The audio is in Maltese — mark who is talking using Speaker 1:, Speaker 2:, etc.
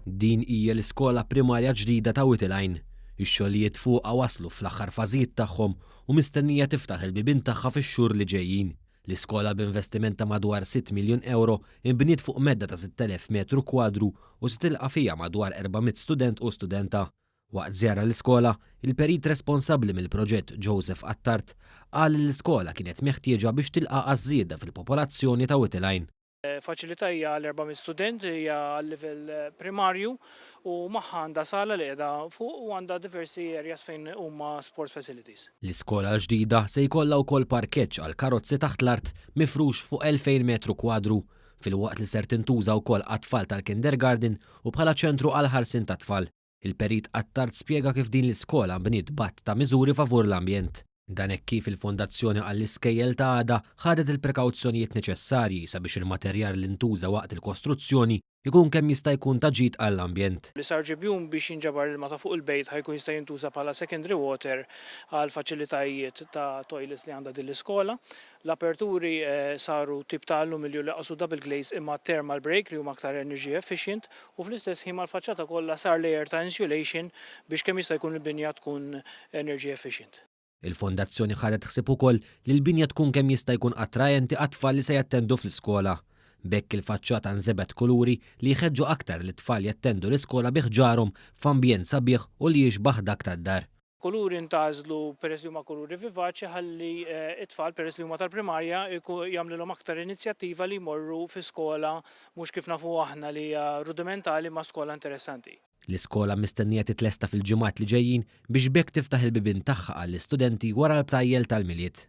Speaker 1: Din hija l-iskola primarja ġdida ta' Whitline. Ix-xogħlijiet fuqha waslu fl-aħħar fażijiet tagħhom u mistennija tiftaħ il-bibien tagħha fix-xhur li ġejjin. L-iskola b'investiment ta' madwar 6 miljun euro inbniet fuq medda ta' 6,000 metru kwadru u se tilqa' fiha madwar 400 student u studenta. Waqt żjara l-iskola, il-perit responsabbli mill-proġett Joseph Attart qal li l-iskola kienet meħtieġa biex tilqa' għaż-żieda fil-popolazzjoni ta' Whitline.
Speaker 2: Faċilità hija l-400 student hija għal-livell primarju u magħha għandha sala li qiegħda fuq u għandha diversi areas fejn huma sports facilities.
Speaker 1: L-iskola l-ġdida se jkollha wkoll parkeġġ għal karozzi taħt l-art mifrux fuq 2000 metru kwadru filwaqt li ser tintuża wkoll għat-tfal tal-kindergarten u bħala ċentru għal ħarsin tat-tfal. Il-perit Attart spjega kif din l-iskola bniet batt ta' miżuri favur l-ambjent. Dan hekk kif il-fondazzjoni għall-iskejjel ta' għada ħadet il-prekawzjonijiet neċessarji sabiex il-materjal li ntuża waqt il-kostruzzjoni ikun kemm jista' jkun ta' ġid għall-ambjent.
Speaker 2: Li sar ġibjun biex jinġabar il-ma ta' fuq il-bejt ħajkun jista' jintuża bħala secondary water għal faċilitajiet ta' toilets li għandha din l-iskola. L-aperturi saru tip ta' alluminju li qasu double glaze imma thermal break li huma aktar energy efficient u fl-istess ħin mal-faċċata kollha sar layer ta' insulation biex kemm jista' jkun il-binja tkun energy efficient.
Speaker 1: Il-fondazzjoni ħadet ħsieb ukoll li l-binja tkun kemm jista' jkun attrajenti għat-tfal li se jattendu fl-iskola. Bekk il-faċċata nżebet kuluri li jħeġġu aktar li t-tfal jattendu l-iskola biħġarhom f'ambjent sabiħ u li jixbaħ dak tad-dar.
Speaker 2: Kuluri ntażlu peress li huma kuluri vivaċi ħalli it-tfal peress li huma tal-primarja jagħmlilhom aktar inizjattiva li jmorru fi skola mhux kif nafu aħna li hija rudimentali ma' skola interessanti.
Speaker 1: L-iskola mistennija titlesta fil-ġimgħat li ġejjin biex bekk tiftaħ il-bibien tagħha għall-istudenti wara l-btajjel tal-miliet.